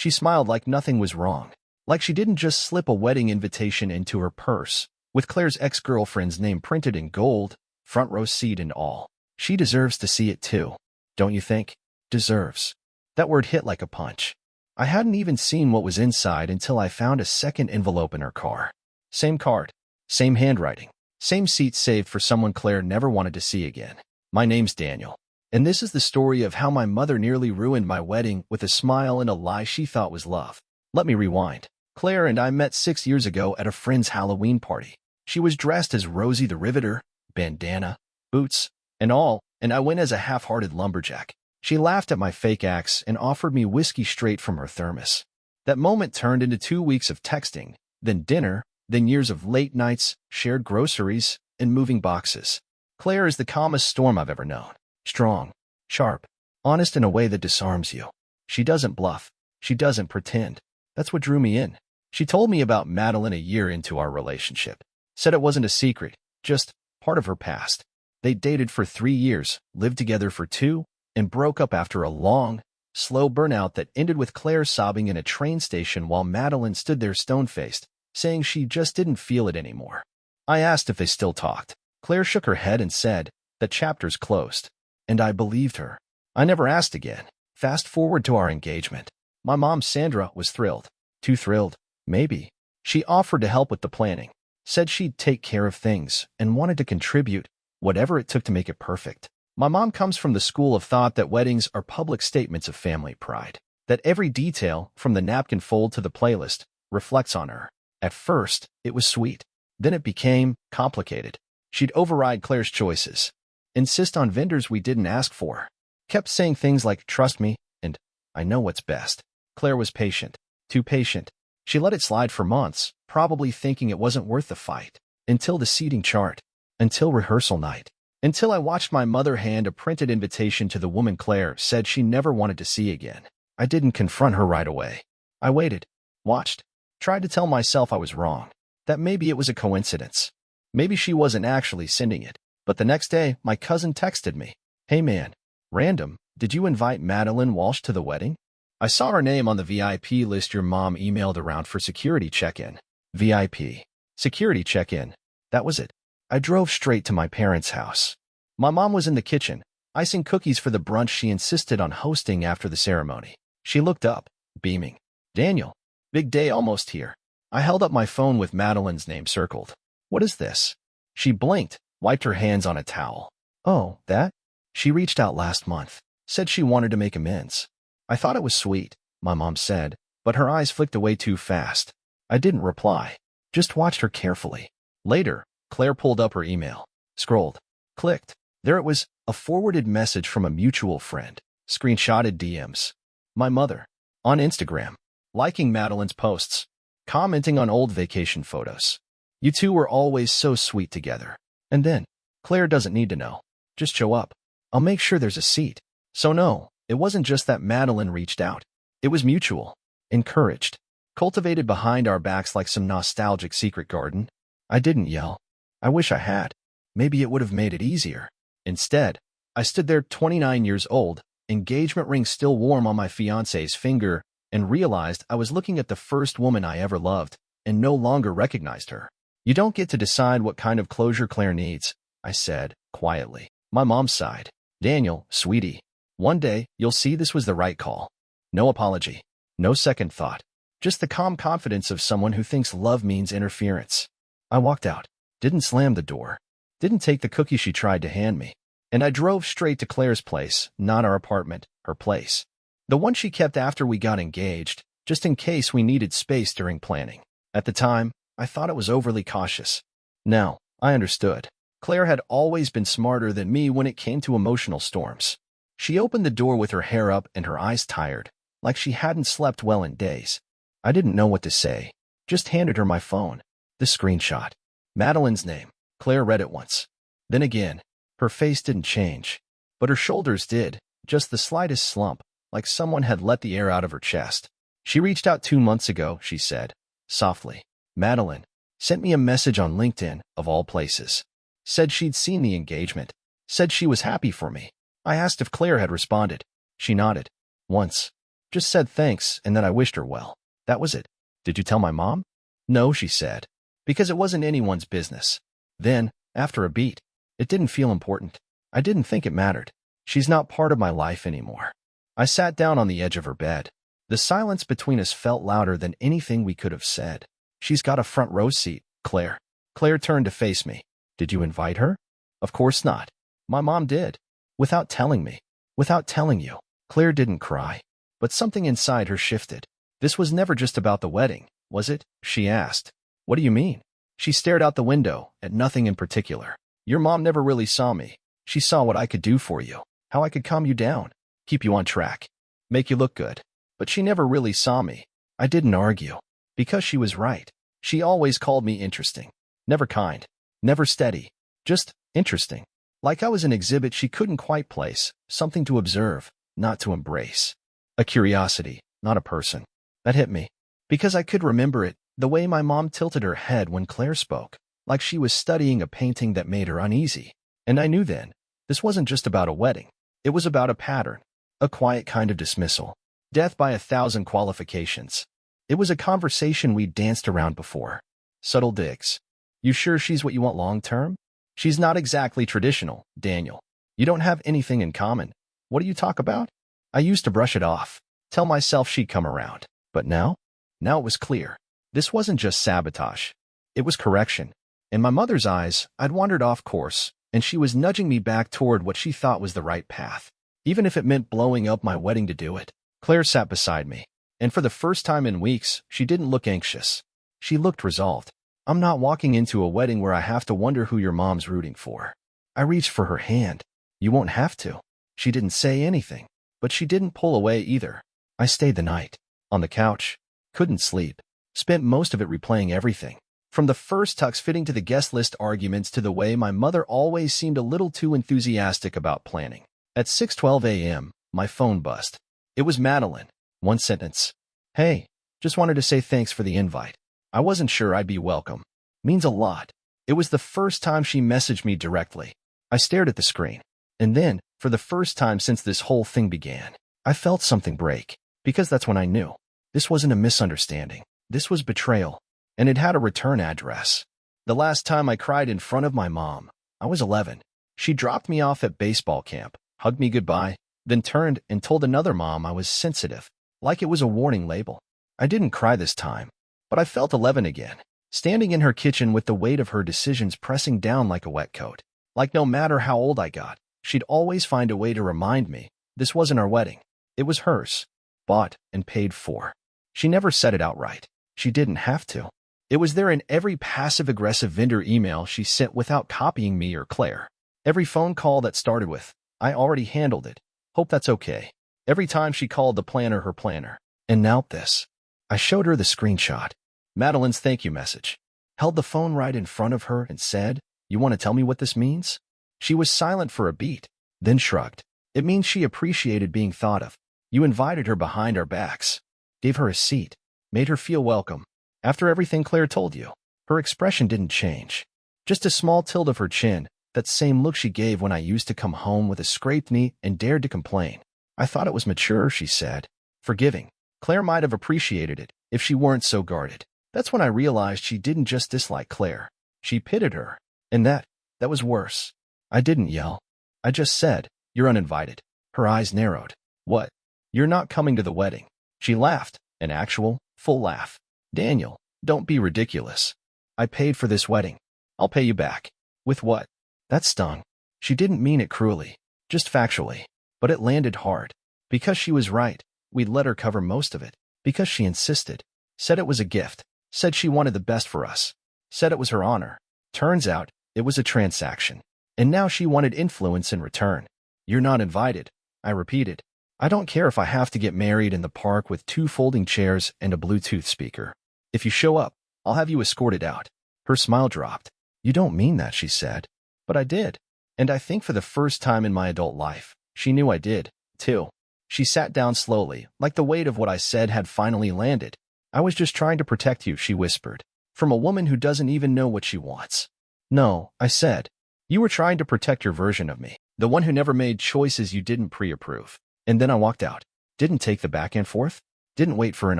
She smiled like nothing was wrong, like she didn't just slip a wedding invitation into her purse, with Claire's ex-girlfriend's name printed in gold, front row seat and all. She deserves to see it too, don't you think? Deserves. That word hit like a punch. I hadn't even seen what was inside until I found a second envelope in her car. Same card, same handwriting, same seat saved for someone Claire never wanted to see again. My name's Daniel, and this is the story of how my mother nearly ruined my wedding with a smile and a lie she thought was love. Let me rewind. Claire and I met 6 years ago at a friend's Halloween party. She was dressed as Rosie the Riveter, bandana, boots, and all, and I went as a half-hearted lumberjack. She laughed at my fake axe and offered me whiskey straight from her thermos. That moment turned into 2 weeks of texting, then dinner, then years of late nights, shared groceries, and moving boxes. Claire is the calmest storm I've ever known. Strong, sharp, honest in a way that disarms you. She doesn't bluff. She doesn't pretend. That's what drew me in. She told me about Madeline a year into our relationship. Said it wasn't a secret, just part of her past. They dated for 3 years, lived together for 2, and broke up after a long, slow burnout that ended with Claire sobbing in a train station while Madeline stood there stone-faced, saying she just didn't feel it anymore. I asked if they still talked. Claire shook her head and said, "The chapter's closed." And I believed her. I never asked again. Fast forward to our engagement. My mom, Sandra, was thrilled. Too thrilled, maybe. She offered to help with the planning, said she'd take care of things, and wanted to contribute, whatever it took to make it perfect. My mom comes from the school of thought that weddings are public statements of family pride, that every detail, from the napkin fold to the playlist, reflects on her. At first, it was sweet. Then it became complicated. She'd override Claire's choices, insist on vendors we didn't ask for, kept saying things like, "Trust me," and "I know what's best." Claire was patient, too patient. She let it slide for months, probably thinking it wasn't worth the fight, until the seating chart, until rehearsal night. Until I watched my mother hand a printed invitation to the woman Claire said she never wanted to see again. I didn't confront her right away. I waited, watched, tried to tell myself I was wrong, that maybe it was a coincidence. Maybe she wasn't actually sending it. But the next day, my cousin texted me, "Hey man, random, did you invite Madeline Walsh to the wedding? I saw her name on the VIP list your mom emailed around for security check-in." VIP. Security check-in. That was it. I drove straight to my parents' house. My mom was in the kitchen, icing cookies for the brunch she insisted on hosting after the ceremony. She looked up, beaming. "Daniel, big day almost here." I held up my phone with Madeline's name circled. "What is this?" She blinked, wiped her hands on a towel. "Oh, that? She reached out last month, said she wanted to make amends." I thought it was sweet, my mom said, but her eyes flicked away too fast. I didn't reply, just watched her carefully. Later, Claire pulled up her email, scrolled, clicked. There it was, a forwarded message from a mutual friend, screenshotted DMs. My mother, on Instagram, liking Madeline's posts, commenting on old vacation photos. "You two were always so sweet together." And then, "Claire doesn't need to know. Just show up. I'll make sure there's a seat." So no, it wasn't just that Madeline reached out. It was mutual, encouraged, cultivated behind our backs like some nostalgic secret garden. I didn't yell. I wish I had. Maybe it would have made it easier. Instead, I stood there 29 years old, engagement ring still warm on my fiancé's finger, and realized I was looking at the first woman I ever loved, and no longer recognized her. "You don't get to decide what kind of closure Claire needs," I said, quietly. My mom sighed. "Daniel, sweetie, one day you'll see this was the right call. No apology, no second thought, just the calm confidence of someone who thinks love means interference." I walked out, didn't slam the door, didn't take the cookie she tried to hand me, and I drove straight to Claire's place, not our apartment, her place. The one she kept after we got engaged, just in case we needed space during planning. At the time, I thought it was overly cautious. Now, I understood. Claire had always been smarter than me when it came to emotional storms. She opened the door with her hair up and her eyes tired, like she hadn't slept well in days. I didn't know what to say, just handed her my phone. The screenshot. Madeline's name. Claire read it once. Then again. Her face didn't change, but her shoulders did, just the slightest slump, like someone had let the air out of her chest. "She reached out 2 months ago," she said, softly. "Madeline sent me a message on LinkedIn, of all places. Said she'd seen the engagement. Said she was happy for me." I asked if Claire had responded. She nodded. "Once. Just said thanks and that I wished her well. That was it. Did you tell my mom? No, she said. Because it wasn't anyone's business. Then, after a beat, it didn't feel important. I didn't think it mattered. She's not part of my life anymore. I sat down on the edge of her bed. The silence between us felt louder than anything we could have said. She's got a front row seat, Claire. Claire turned to face me. Did you invite her? Of course not. My mom did. Without telling me. Without telling you. Claire didn't cry. But something inside her shifted. This was never just about the wedding, was it? She asked. What do you mean? She stared out the window, at nothing in particular. Your mom never really saw me. She saw what I could do for you, how I could calm you down, keep you on track, make you look good. But she never really saw me. I didn't argue. Because she was right. She always called me interesting. Never kind. Never steady. Just interesting. Like I was an exhibit she couldn't quite place, something to observe, not to embrace. A curiosity, not a person. That hit me. Because I could remember it, the way my mom tilted her head when Claire spoke, like she was studying a painting that made her uneasy. And I knew then, this wasn't just about a wedding. It was about a pattern, a quiet kind of dismissal. Death by 1,000 qualifications. It was a conversation we'd danced around before. Subtle digs. You sure she's what you want long-term? She's not exactly traditional, Daniel. You don't have anything in common. What do you talk about? I used to brush it off, tell myself she'd come around. But now? Now it was clear. This wasn't just sabotage. It was correction. In my mother's eyes, I'd wandered off course, and she was nudging me back toward what she thought was the right path. Even if it meant blowing up my wedding to do it. Claire sat beside me, and for the first time in weeks, she didn't look anxious. She looked resolved. I'm not walking into a wedding where I have to wonder who your mom's rooting for. I reached for her hand. You won't have to. She didn't say anything, but she didn't pull away either. I stayed the night. On the couch. Couldn't sleep. Spent most of it replaying everything. From the first tux fitting to the guest list arguments to the way my mother always seemed a little too enthusiastic about planning. At 6:12 a.m., my phone buzzed. It was Madeline. One sentence. Hey, just wanted to say thanks for the invite. I wasn't sure I'd be welcome. Means a lot. It was the first time she messaged me directly. I stared at the screen. And then, for the first time since this whole thing began, I felt something break. Because that's when I knew. This wasn't a misunderstanding. This was betrayal. And it had a return address. The last time I cried in front of my mom, I was 11. She dropped me off at baseball camp, hugged me goodbye, then turned and told another mom I was sensitive, like it was a warning label. I didn't cry this time, but I felt 11 again, standing in her kitchen with the weight of her decisions pressing down like a wet coat. Like no matter how old I got, she'd always find a way to remind me, this wasn't our wedding. It was hers. Bought and paid for. She never said it outright. She didn't have to. It was there in every passive-aggressive vendor email she sent without copying me or Claire. Every phone call that started with, I already handled it. Hope that's okay. Every time she called the planner her planner. And now this. I showed her the screenshot. Madeline's thank you message. Held the phone right in front of her and said, you want to tell me what this means? She was silent for a beat, then shrugged. It means she appreciated being thought of. You invited her behind our backs. Gave her a seat. Made her feel welcome. After everything Claire told you, her expression didn't change. Just a small tilt of her chin, that same look she gave when I used to come home with a scraped knee and dared to complain. I thought it was mature, she said. Forgiving. Claire might have appreciated it if she weren't so guarded. That's when I realized she didn't just dislike Claire. She pitted her. And that was worse. I didn't yell. I just said, you're uninvited. Her eyes narrowed. What? You're not coming to the wedding. She laughed, an actual, full laugh. Daniel, don't be ridiculous. I paid for this wedding. I'll pay you back. With what? That stung. She didn't mean it cruelly, just factually. But it landed hard. Because she was right, we'd let her cover most of it. Because she insisted. Said it was a gift. Said she wanted the best for us. Said it was her honor. Turns out, it was a transaction. And now she wanted influence in return. You're not invited, I repeated. I don't care if I have to get married in the park with 2 folding chairs and a Bluetooth speaker. If you show up, I'll have you escorted out. Her smile dropped. You don't mean that, she said. But I did. And I think for the first time in my adult life, she knew I did, too. She sat down slowly, like the weight of what I said had finally landed. I was just trying to protect you, she whispered. From a woman who doesn't even know what she wants. No, I said. You were trying to protect your version of me. The one who never made choices you didn't pre-approve. And then I walked out. Didn't take the back and forth. Didn't wait for an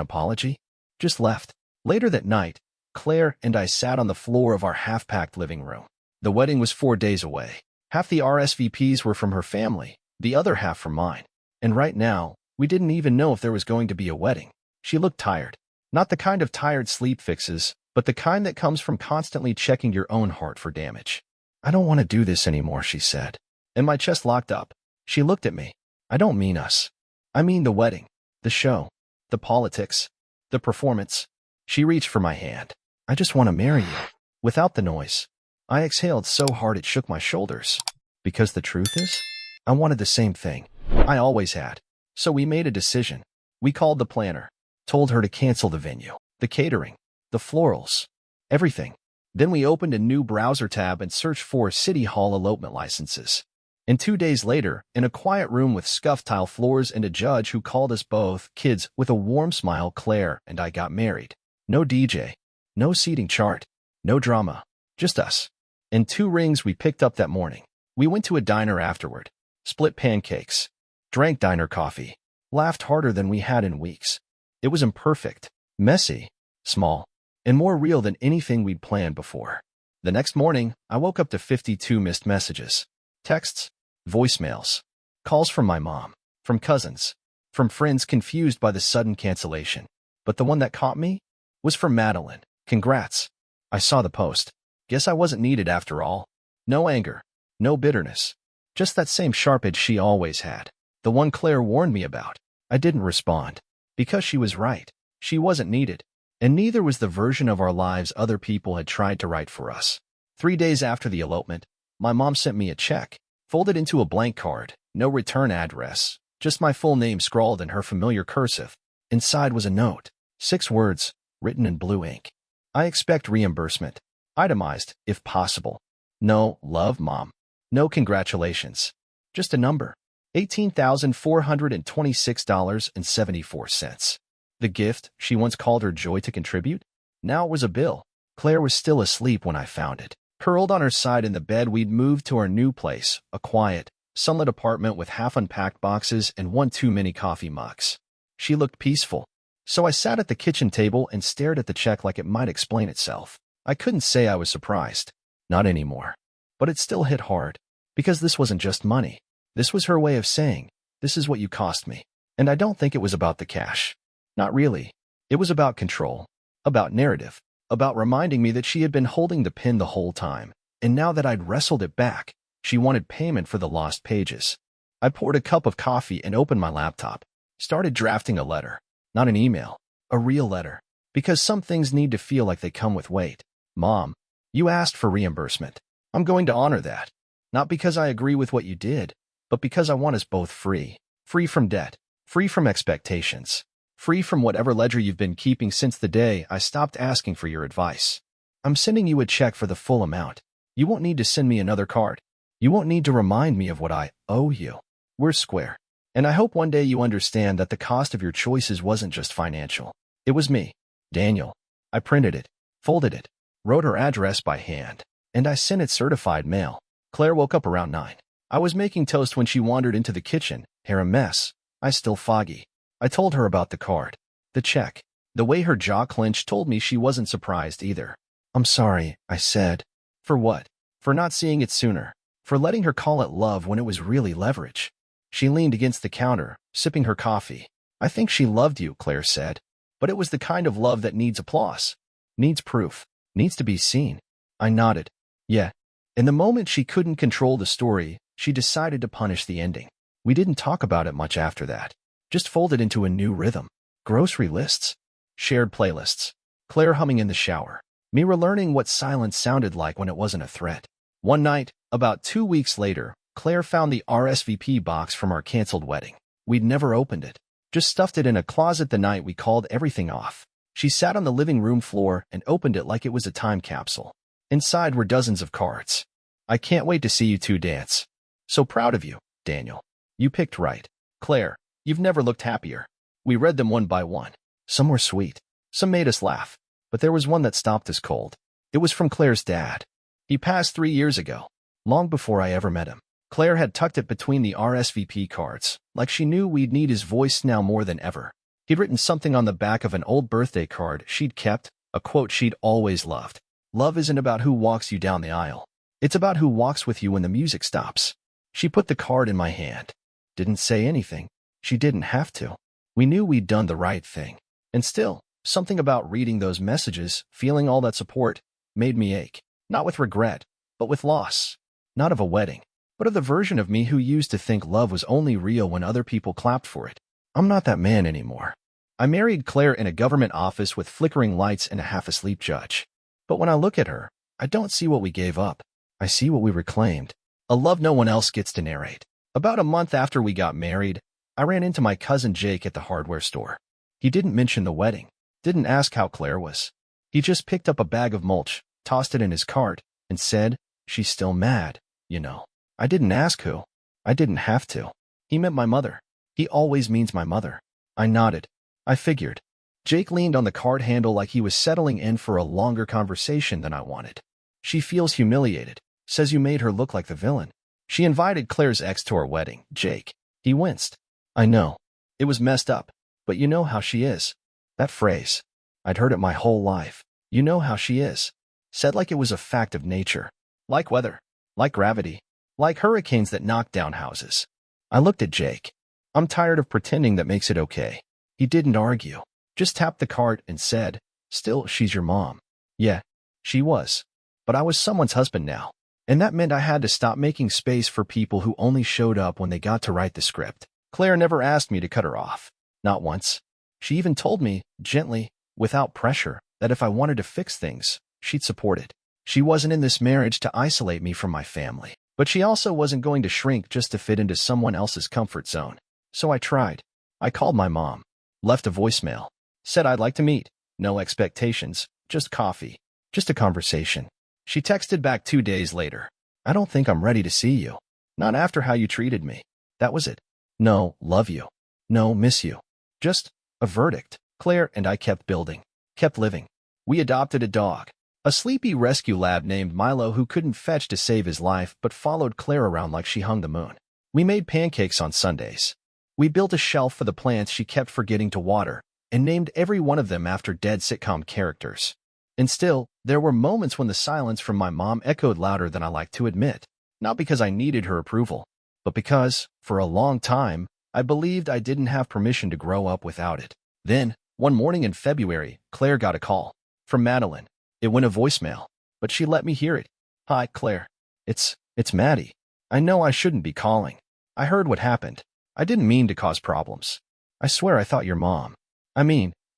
apology. Just left. Later that night, Claire and I sat on the floor of our half-packed living room. The wedding was 4 days away. Half the RSVPs were from her family, the other half from mine. And right now, we didn't even know if there was going to be a wedding. She looked tired. Not the kind of tired sleep fixes, but the kind that comes from constantly checking your own heart for damage. I don't want to do this anymore, she said. And my chest locked up. She looked at me. I don't mean us. I mean the wedding, the show, the politics, the performance. She reached for my hand. I just want to marry you. Without the noise. I exhaled so hard it shook my shoulders. Because the truth is, I wanted the same thing. I always had. So we made a decision. We called the planner. Told her to cancel the venue, the catering, the florals, everything. Then we opened a new browser tab and searched for City Hall elopement licenses. And 2 days later, in a quiet room with scuffed tile floors and a judge who called us both kids with a warm smile, Claire and I got married. No DJ, no seating chart, no drama, just us. And 2 rings we picked up that morning. We went to a diner afterward, split pancakes, drank diner coffee, laughed harder than we had in weeks. It was imperfect, messy, small, and more real than anything we'd planned before. The next morning, I woke up to 52 missed messages, texts, voicemails, calls from my mom, from cousins, from friends confused by the sudden cancellation. But the one that caught me was from Madeline. Congrats. I saw the post. Guess I wasn't needed after all. No anger, no bitterness, just that same sharp edge she always had, the one Claire warned me about. I didn't respond. Because she was right. She wasn't needed. And neither was the version of our lives other people had tried to write for us. 3 days after the elopement, my mom sent me a check, folded into a blank card, no return address, just my full name scrawled in her familiar cursive. Inside was a note, 6 words, written in blue ink. I expect reimbursement. Itemized, if possible. No, love, Mom. No congratulations. Just a number. $18,426.74. The gift she once called her joy to contribute? Now it was a bill. Claire was still asleep when I found it. Curled on her side in the bed, we'd moved to our new place, a quiet, sunlit apartment with half-unpacked boxes and 1 too many coffee mugs. She looked peaceful. So I sat at the kitchen table and stared at the check like it might explain itself. I couldn't say I was surprised. Not anymore. But it still hit hard. Because this wasn't just money. This was her way of saying, this is what you cost me. And I don't think it was about the cash. Not really. It was about control. About narrative. About reminding me that she had been holding the pen the whole time. And now that I'd wrestled it back, she wanted payment for the lost pages. I poured a cup of coffee and opened my laptop. Started drafting a letter. Not an email. A real letter. Because some things need to feel like they come with weight. Mom, you asked for reimbursement. I'm going to honor that. Not because I agree with what you did, but because I want us both free. Free from debt. Free from expectations. Free from whatever ledger you've been keeping since the day I stopped asking for your advice. I'm sending you a check for the full amount. You won't need to send me another card. You won't need to remind me of what I owe you. We're square. And I hope one day you understand that the cost of your choices wasn't just financial. It was me, Daniel. I printed it, folded it, wrote her address by hand, and I sent it certified mail. Claire woke up around 9. I was making toast when she wandered into the kitchen, hair a mess, eyes still foggy. I told her about the card, the check. The way her jaw clenched told me she wasn't surprised either. I'm sorry, I said. For what? For not seeing it sooner. For letting her call it love when it was really leverage. She leaned against the counter, sipping her coffee. I think she loved you, Claire said. But it was the kind of love that needs applause. Needs proof. Needs to be seen. I nodded. Yeah. In the moment she couldn't control the story, she decided to punish the ending. We didn't talk about it much after that. Just folded into a new rhythm. Grocery lists. Shared playlists. Claire humming in the shower. Me relearning what silence sounded like when it wasn't a threat. One night, about 2 weeks later, Claire found the RSVP box from our canceled wedding. We'd never opened it. Just stuffed it in a closet the night we called everything off. She sat on the living room floor and opened it like it was a time capsule. Inside were dozens of cards. I can't wait to see you two dance. So proud of you, Daniel. You picked right. Claire, you've never looked happier. We read them one by one. Some were sweet. Some made us laugh. But there was one that stopped us cold. It was from Claire's dad. He passed 3 years ago, long before I ever met him. Claire had tucked it between the RSVP cards, like she knew we'd need his voice now more than ever. He'd written something on the back of an old birthday card she'd kept, a quote she'd always loved. Love isn't about who walks you down the aisle. It's about who walks with you when the music stops. She put the card in my hand. Didn't say anything. She didn't have to. We knew we'd done the right thing. And still, something about reading those messages, feeling all that support, made me ache. Not with regret, but with loss. Not of a wedding, but of the version of me who used to think love was only real when other people clapped for it. I'm not that man anymore. I married Claire in a government office with flickering lights and a half-asleep judge. But when I look at her, I don't see what we gave up. I see what we reclaimed. A love no one else gets to narrate. About a month after we got married, I ran into my cousin Jake at the hardware store. He didn't mention the wedding, didn't ask how Claire was. He just picked up a bag of mulch, tossed it in his cart, and said, "She's still mad, you know." I didn't ask who. I didn't have to. He meant my mother. He always means my mother. I nodded. I figured. Jake leaned on the cart handle like he was settling in for a longer conversation than I wanted. "She feels humiliated. Says you made her look like the villain. She invited Claire's ex to our wedding, Jake." He winced. I know. It was messed up. But you know how she is. That phrase. I'd heard it my whole life. You know how she is. Said like it was a fact of nature. Like weather. Like gravity. Like hurricanes that knock down houses. I looked at Jake. I'm tired of pretending that makes it okay. He didn't argue. Just tapped the cart and said, "Still, she's your mom." Yeah, she was. But I was someone's husband now. And that meant I had to stop making space for people who only showed up when they got to write the script. Claire never asked me to cut her off. Not once. She even told me, gently, without pressure, that if I wanted to fix things, she'd support it. She wasn't in this marriage to isolate me from my family. But she also wasn't going to shrink just to fit into someone else's comfort zone. So I tried. I called my mom. Left a voicemail. Said I'd like to meet. No expectations. Just coffee. Just a conversation. She texted back 2 days later. "I don't think I'm ready to see you. Not after how you treated me." That was it. No, love you. No, miss you. Just a verdict. Claire and I kept building. Kept living. We adopted a dog. A sleepy rescue lab named Milo who couldn't fetch to save his life but followed Claire around like she hung the moon. We made pancakes on Sundays. We built a shelf for the plants she kept forgetting to water and named every one of them after dead sitcom characters. And still, there were moments when the silence from my mom echoed louder than I liked to admit. Not because I needed her approval, but because, for a long time, I believed I didn't have permission to grow up without it. Then, one morning in February, Claire got a call. From Madeline. It went a voicemail, but she let me hear it. "Hi, Claire. It's Maddie. I know I shouldn't be calling. I heard what happened. I didn't mean to cause problems. I swear I thought your mom.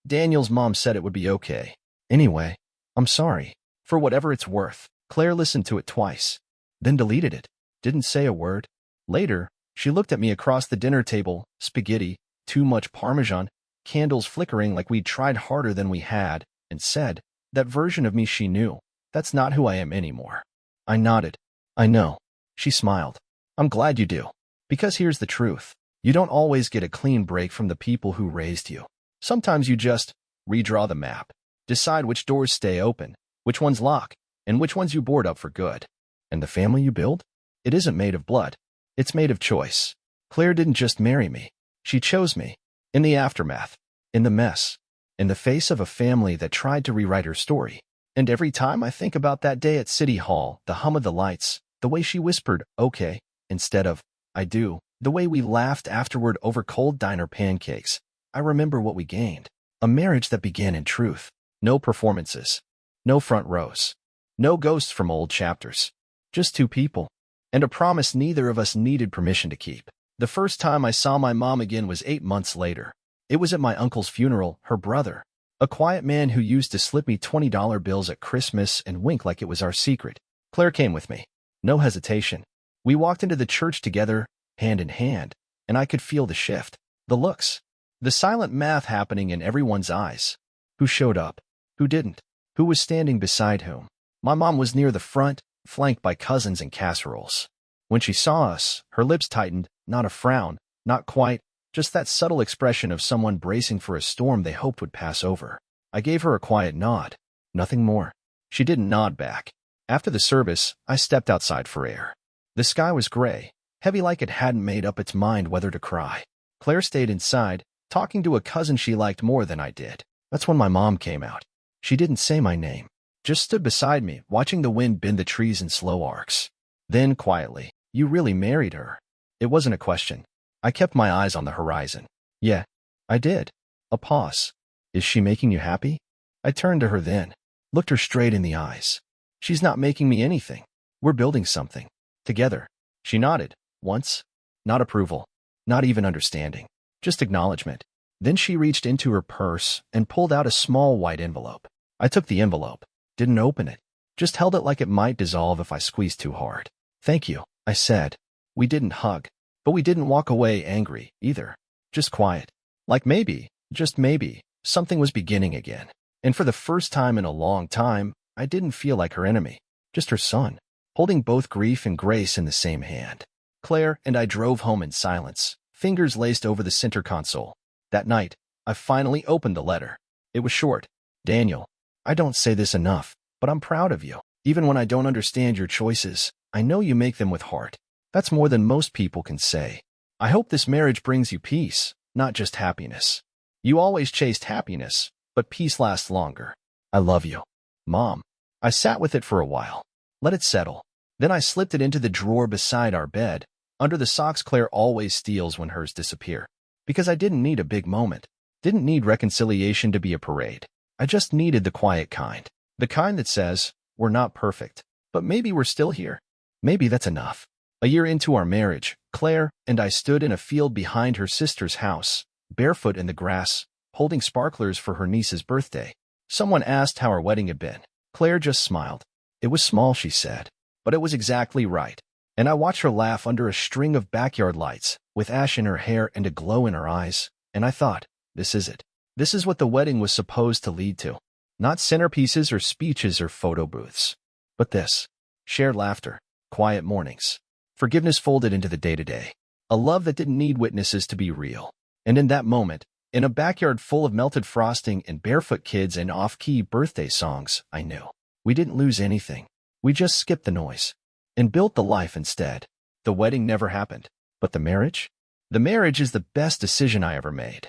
Daniel's mom said it would be okay. Anyway, I'm sorry. For whatever it's worth." Claire listened to it twice, then deleted it. Didn't say a word. Later, she looked at me across the dinner table, spaghetti, too much Parmesan, candles flickering like we'd tried harder than we had, and said, "That version of me she knew. That's not who I am anymore." I nodded. "I know." She smiled. "I'm glad you do. Because here's the truth. You don't always get a clean break from the people who raised you. Sometimes you just redraw the map. Decide which doors stay open, which ones lock, and which ones you board up for good. And the family you build? It isn't made of blood. It's made of choice. Claire didn't just marry me. She chose me. In the aftermath. In the mess. In the face of a family that tried to rewrite her story. And every time I think about that day at City Hall, the hum of the lights, the way she whispered, "Okay," instead of, "I do," the way we laughed afterward over cold diner pancakes, I remember what we gained. A marriage that began in truth. No performances. No front rows. No ghosts from old chapters. Just two people. And a promise neither of us needed permission to keep. The first time I saw my mom again was 8 months later. It was at my uncle's funeral, her brother. A quiet man who used to slip me $20 bills at Christmas and wink like it was our secret. Claire came with me. No hesitation. We walked into the church together, hand in hand, and I could feel the shift. The looks. The silent math happening in everyone's eyes. Who showed up? Who didn't? Who was standing beside whom? My mom was near the front, flanked by cousins and casseroles. When she saw us, her lips tightened, not a frown, not quite, just that subtle expression of someone bracing for a storm they hoped would pass over. I gave her a quiet nod. Nothing more. She didn't nod back. After the service, I stepped outside for air. The sky was gray, heavy like it hadn't made up its mind whether to cry. Claire stayed inside, talking to a cousin she liked more than I did. That's when my mom came out. She didn't say my name, just stood beside me, watching the wind bend the trees in slow arcs. Then, quietly, "You really married her?" It wasn't a question. I kept my eyes on the horizon. "Yeah, I did." A pause. "Is she making you happy?" I turned to her then, looked her straight in the eyes. "She's not making me anything. We're building something. Together." She nodded. Once. Not approval. Not even understanding. Just acknowledgement. Then she reached into her purse and pulled out a small white envelope. I took the envelope. Didn't open it. Just held it like it might dissolve if I squeezed too hard. "Thank you," I said. We didn't hug, but we didn't walk away angry, either. Just quiet. Like maybe, just maybe, something was beginning again. And for the first time in a long time, I didn't feel like her enemy. Just her son, holding both grief and grace in the same hand. Claire and I drove home in silence, fingers laced over the center console. That night, I finally opened the letter. It was short. "Daniel, I don't say this enough, but I'm proud of you. Even when I don't understand your choices, I know you make them with heart. That's more than most people can say. I hope this marriage brings you peace, not just happiness. You always chased happiness, but peace lasts longer. I love you, Mom." I sat with it for a while, let it settle. Then I slipped it into the drawer beside our bed, under the socks Claire always steals when hers disappear. Because I didn't need a big moment, didn't need reconciliation to be a parade. I just needed the quiet kind. The kind that says, "We're not perfect, but maybe we're still here." Maybe that's enough. A year into our marriage, Claire and I stood in a field behind her sister's house, barefoot in the grass, holding sparklers for her niece's birthday. Someone asked how our wedding had been. Claire just smiled. "It was small," she said, "but it was exactly right." And I watched her laugh under a string of backyard lights, with ash in her hair and a glow in her eyes, and I thought, this is it. This is what the wedding was supposed to lead to. Not centerpieces or speeches or photo booths, but this. Shared laughter, quiet mornings, forgiveness folded into the day-to-day, a love that didn't need witnesses to be real. And in that moment, in a backyard full of melted frosting and barefoot kids and off-key birthday songs, I knew. We didn't lose anything. We just skipped the noise and built the life instead. The wedding never happened. But the marriage? The marriage is the best decision I ever made.